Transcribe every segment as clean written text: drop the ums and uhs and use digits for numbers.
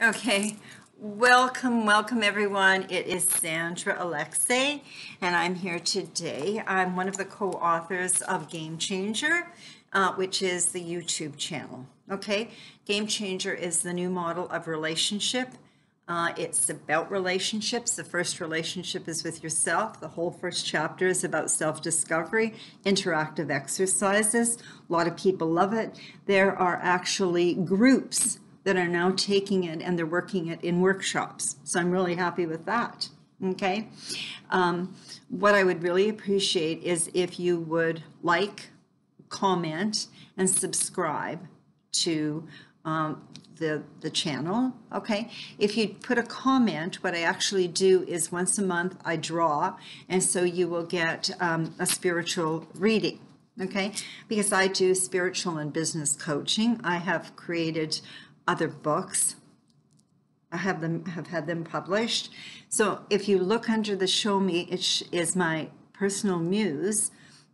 Okay, welcome everyone. It is Sandra Alexei, and I'm here today. I'm one of the co-authors of Game Changer, which is the YouTube channel. Okay, Game Changer is the new model of relationship. It's about relationships. The first relationship is with yourself. The whole first chapter is about self-discovery, interactive exercises. A lot of people love it. There are actually groups that are now taking it and they're working it in workshops. So I'm really happy with that. Okay. What I would really appreciate is if you would like, comment, and subscribe to the channel. Okay. If you put a comment, what I actually do is once a month I draw, and so you will get a spiritual reading. Okay. Because I do spiritual and business coaching. I have created other books. I have had them published. So if you look under the show me, it is my personal muse,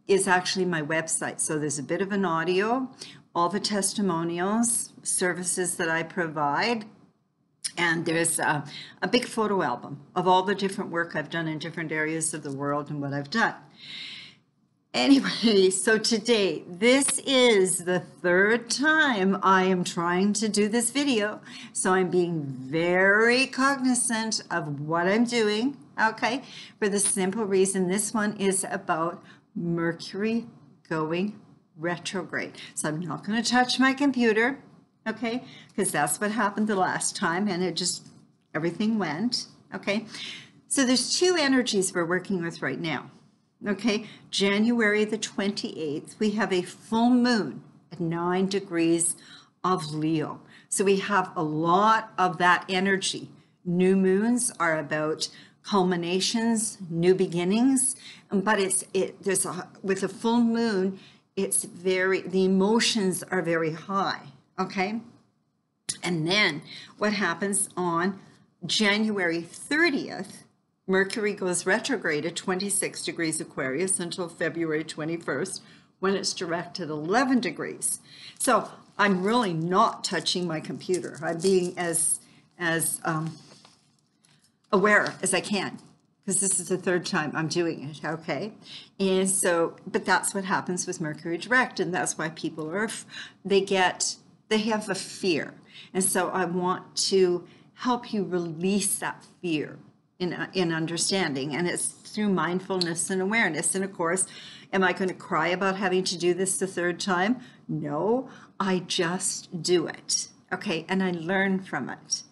is actually my website. So there's a bit of an audio, all the testimonials, services that I provide, and there's a big photo album of all the different work I've done in different areas of the world and what I've done. Anyway, so today, this is the third time I am trying to do this video. So I'm being very cognizant of what I'm doing, okay? For the simple reason, this one is about Mercury going retrograde. So I'm not going to touch my computer, okay? Because that's what happened the last time, and everything went, okay? So there's two energies we're working with right now. Okay, January the 28th, we have a full moon at 9 degrees of Leo. So we have a lot of that energy. New moons are about culminations, new beginnings, but with a full moon, the emotions are very high, okay? And then what happens on January 30th, Mercury goes retrograde at 26 degrees Aquarius until February 21st, when it's direct at 11 degrees. So I'm really not touching my computer. I'm being as aware as I can, because this is the third time I'm doing it, okay? And so, but that's what happens with Mercury direct, and that's why people they have a fear. And so I want to help you release that fear in understanding, and it's through mindfulness and awareness. And of course, am I going to cry about having to do this the third time? No, I just do it, okay? And I learn from it.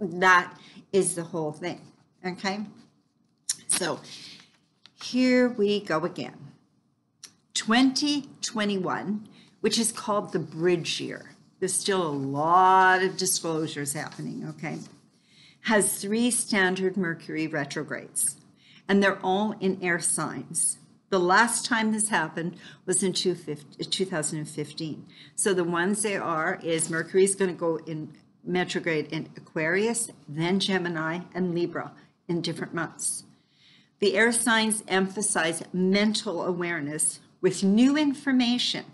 That is the whole thing, okay? So here we go again. 2021, which is called the bridge year. There's still a lot of disclosures happening, okay? Has 3 standard Mercury retrogrades, and they're all in air signs. The last time this happened was in 2015. So the ones they are is Mercury's going to go in retrograde in Aquarius, then Gemini and Libra in different months. The air signs emphasize mental awareness with new information,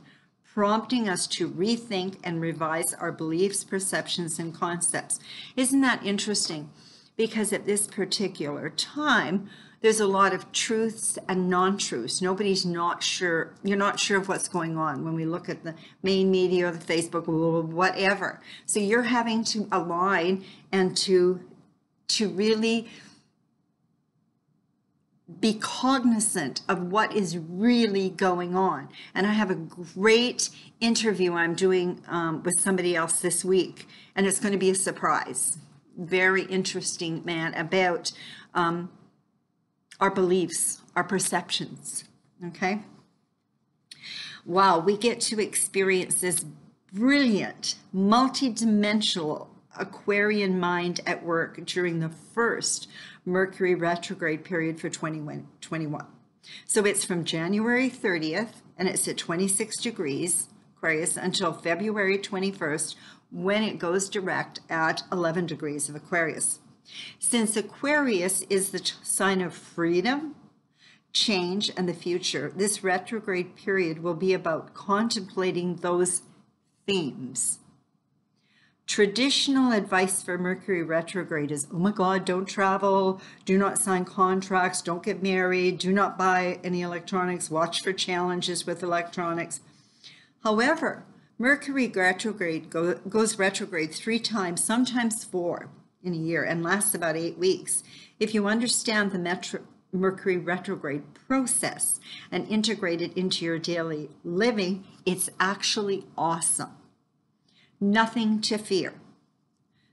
prompting us to rethink and revise our beliefs, perceptions, and concepts. Isn't that interesting? Because at this particular time, there's a lot of truths and non-truths. Nobody's not sure. You're not sure of what's going on when we look at the main media or the Facebook, whatever. So you're having to align and to really be cognizant of what is really going on. And I have a great interview I'm doing with somebody else this week, and it's going to be a surprise. Very interesting man about our beliefs, our perceptions, okay? Wow, we get to experience this brilliant, multidimensional Aquarian mind at work during the first Mercury retrograde period for 2021. So it's from January 30th, and it's at 26 degrees Aquarius until February 21st, when it goes direct at 11 degrees of Aquarius. Since Aquarius is the sign of freedom, change, and the future, this retrograde period will be about contemplating those themes. Traditional advice for Mercury retrograde is, oh my God, don't travel, do not sign contracts, don't get married, do not buy any electronics, watch for challenges with electronics. However, Mercury retrograde goes retrograde 3 times, sometimes 4 in a year, and lasts about 8 weeks. If you understand the Mercury retrograde process and integrate it into your daily living, it's actually awesome. Nothing to fear.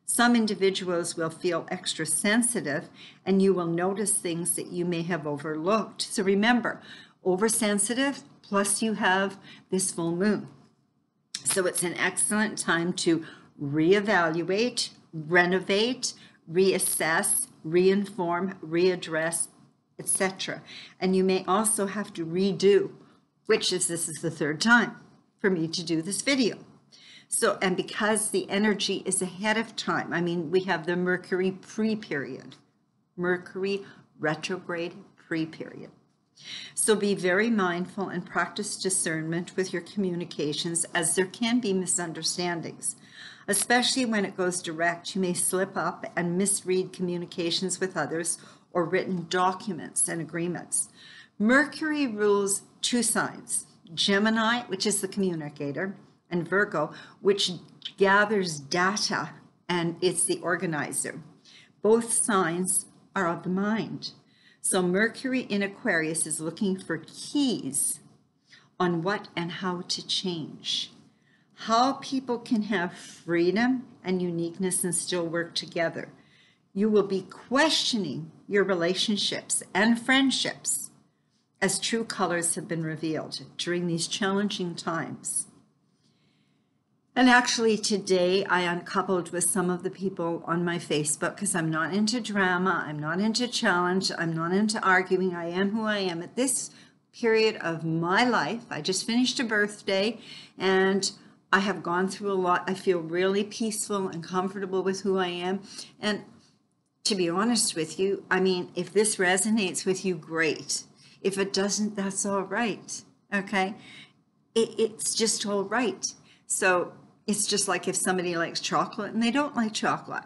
Some individuals will feel extra sensitive, and you will notice things that you may have overlooked. So remember, oversensitive, plus you have this full moon. So it's an excellent time to reevaluate, renovate, reassess, reinform, readdress, etc. And you may also have to redo, which is, this is the 3rd time for me to do this video. So, and because the energy is ahead of time, I mean, we have the Mercury pre-period, Mercury retrograde pre-period. So be very mindful and practice discernment with your communications, as there can be misunderstandings. Especially when it goes direct, you may slip up and misread communications with others or written documents and agreements. Mercury rules 2 signs, Gemini, which is the communicator, and Virgo, which gathers data, and it's the organizer. Both signs are of the mind. So Mercury in Aquarius is looking for keys on what and how to change, how people can have freedom and uniqueness and still work together. You will be questioning your relationships and friendships as true colors have been revealed during these challenging times. And actually today I uncoupled with some of the people on my Facebook, because I'm not into drama, I'm not into challenge, I'm not into arguing. I am who I am at this period of my life. I just finished a birthday and I have gone through a lot. I feel really peaceful and comfortable with who I am. And to be honest with you, I mean, if this resonates with you, great. If it doesn't, that's all right. Okay? It's just all right. So it's just like if somebody likes chocolate and they don't like chocolate,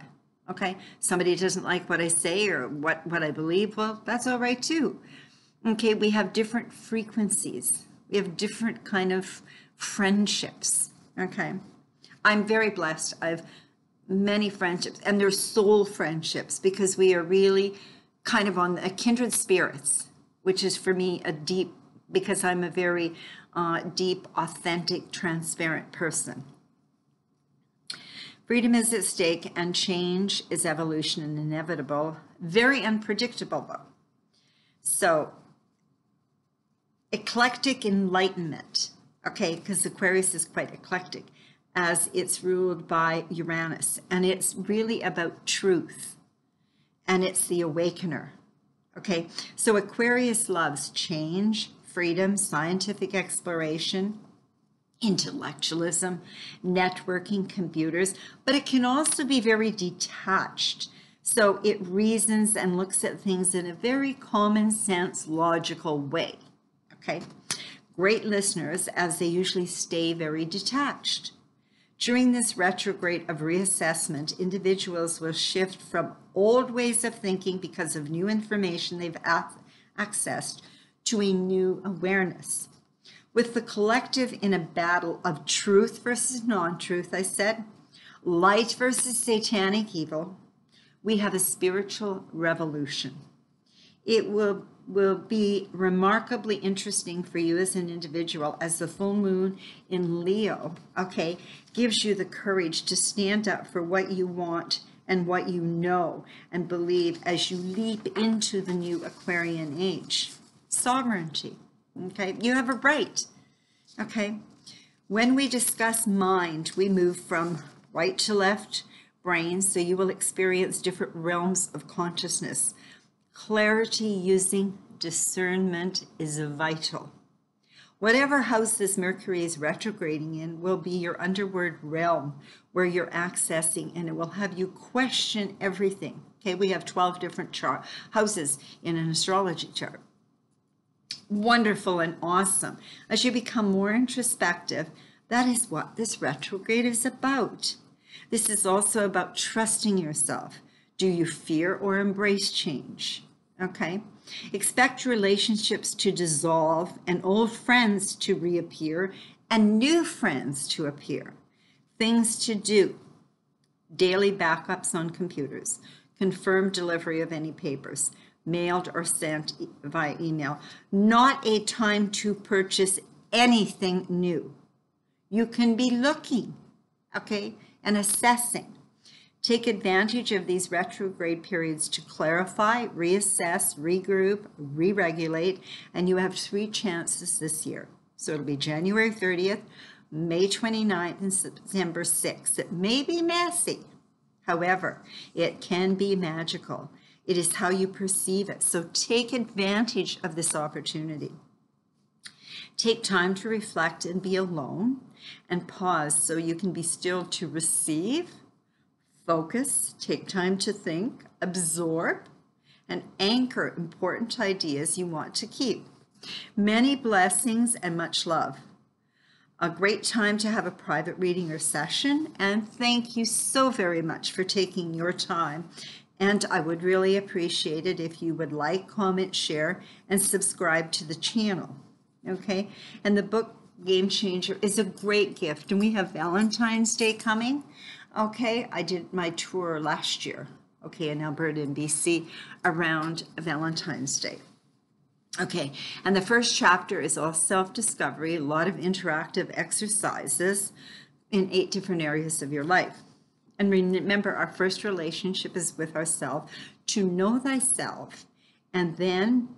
okay? Somebody doesn't like what I say or what I believe, well, that's all right too. Okay, we have different frequencies. We have different kind of friendships, okay? I'm very blessed. I have many friendships, and they're soul friendships, because we are really kind of on a kindred spirits, which is for me a deep, because I'm a very deep, authentic, transparent person. Freedom is at stake, and change is evolution and inevitable. Very unpredictable, though. So, eclectic enlightenment, okay, because Aquarius is quite eclectic, as it's ruled by Uranus, and it's really about truth, and it's the awakener, okay? So Aquarius loves change, freedom, scientific exploration, intellectualism, networking, computers, but it can also be very detached. So it reasons and looks at things in a very common sense, logical way, okay? Great listeners, as they usually stay very detached. During this retrograde of reassessment, individuals will shift from old ways of thinking because of new information they've accessed to a new awareness. With the collective in a battle of truth versus non-truth, I said, light versus satanic evil, we have a spiritual revolution. It will be remarkably interesting for you as an individual, as the full moon in Leo, okay, gives you the courage to stand up for what you want and what you know and believe as you leap into the new Aquarian age. Sovereignty, okay? You have a right, okay? When we discuss mind, we move from right to left brain, so you will experience different realms of consciousness. Clarity using discernment is vital. Whatever house this Mercury is retrograding in will be your underworld realm where you're accessing, and it will have you question everything. Okay, we have 12 different houses in an astrology chart. Wonderful and awesome. As you become more introspective, that is what this retrograde is about. This is also about trusting yourself. Do you fear or embrace change? Okay. Expect relationships to dissolve and old friends to reappear and new friends to appear. Things to do. Daily backups on computers. Confirmed delivery of any papers, mailed or sent via email. Not a time to purchase anything new. You can be looking, okay, and assessing. Take advantage of these retrograde periods to clarify, reassess, regroup, re-regulate, and you have 3 chances this year. So it'll be January 30th, May 29th, and September 6th. It may be messy. However, it can be magical. It is how you perceive it. So take advantage of this opportunity. Take time to reflect and be alone and pause so you can be still to receive, focus, take time to think, absorb, and anchor important ideas you want to keep. Many blessings and much love. A great time to have a private reading or session, and thank you so very much for taking your time. And I would really appreciate it if you would like, comment, share, and subscribe to the channel. Okay? And the book Game Changer is a great gift, and we have Valentine's Day coming. Okay, I did my tour last year, okay, in Alberta and BC around Valentine's Day. Okay, and the first chapter is all self-discovery, a lot of interactive exercises in 8 different areas of your life. And remember, our first relationship is with ourselves, to know thyself, and then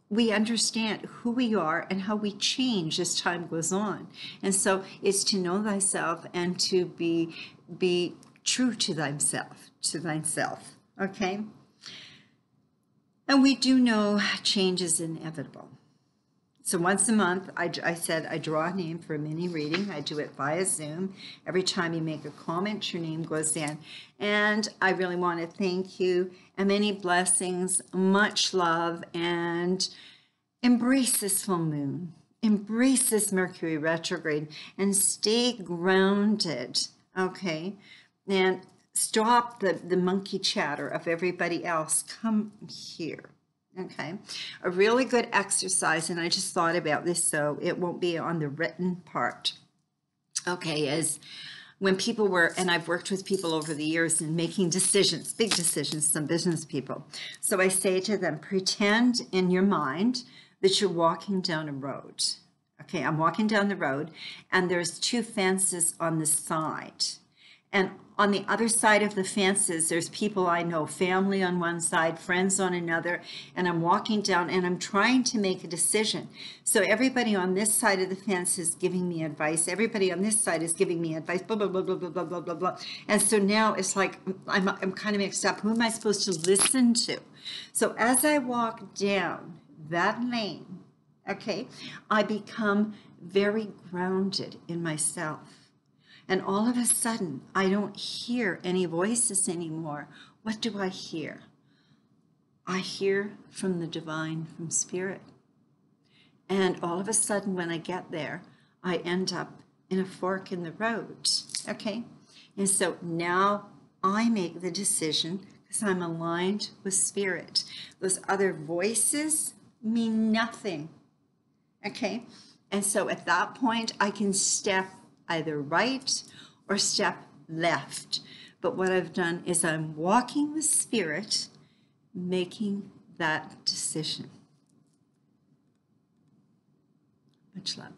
we understand who we are and how we change as time goes on. And so it's to know thyself and to be true to thyself, okay? And we do know change is inevitable. So once a month, I said I draw a name for a mini reading. I do it via Zoom. Every time you make a comment, your name goes in. And I really want to thank you, and many blessings, much love, and embrace this full moon. Embrace this Mercury retrograde and stay grounded, okay? And stop the monkey chatter of everybody else. Come here, okay? A really good exercise, and I just thought about this so it won't be on the written part, okay, is when people were, and I've worked with people over the years in making decisions, big decisions, some business people. So I say to them, pretend in your mind that you're walking down a road. Okay, I'm walking down the road, and there's 2 fences on the side. And on the other side of the fences, there's people I know, family on one side, friends on another, and I'm walking down and I'm trying to make a decision. So everybody on this side of the fence is giving me advice. Everybody on this side is giving me advice, blah, blah, blah, blah, blah, blah, blah, blah, blah. And so now it's like I'm kind of mixed up. Who am I supposed to listen to? So as I walk down that lane, okay, I become very grounded in myself. And all of a sudden, I don't hear any voices anymore. What do I hear? I hear from the divine, from spirit. And all of a sudden, when I get there, I end up in a fork in the road, okay? And so now I make the decision because I'm aligned with spirit. Those other voices mean nothing, okay? And so at that point, I can step either right or step left. But what I've done is I'm walking with spirit, making that decision. Much love.